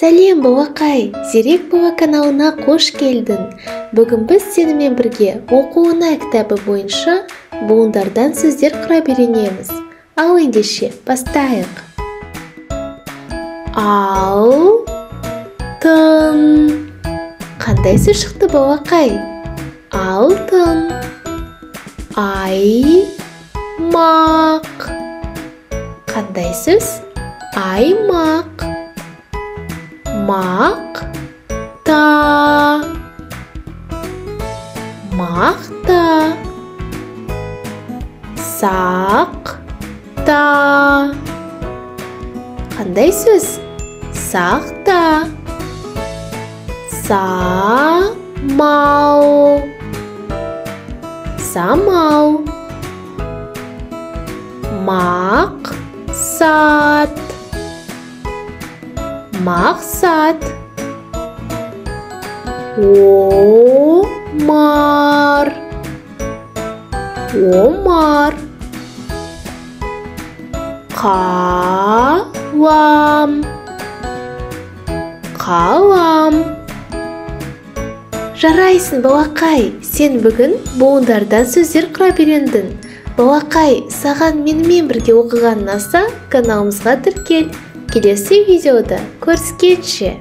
Сәлем бауақай, Зерек бауа каналына қош келдің. Бүгін біз сенімен бірге оқу оңай кітабы бойынша буындардан сөздер құра үйренеміз. Ал ендеше бастайық. Алтын. Қандай сөз шықты бауақай? Алтын. Аймақ. Қандай сөз? Аймақ. Мақта. Мақта. Сақта. Қандай сөз? Сақта. Самал. Самал. Мақсат. Мақсат. Омар. Омар. Қалам. Қалам. Жарайсың бауақай, сен бүгін буындардан сөздер құра үйрендің. Бауақай, саған менімен бірге оқыған ұнаса, каналымызға тіркел. Келесі видеода көріскенше.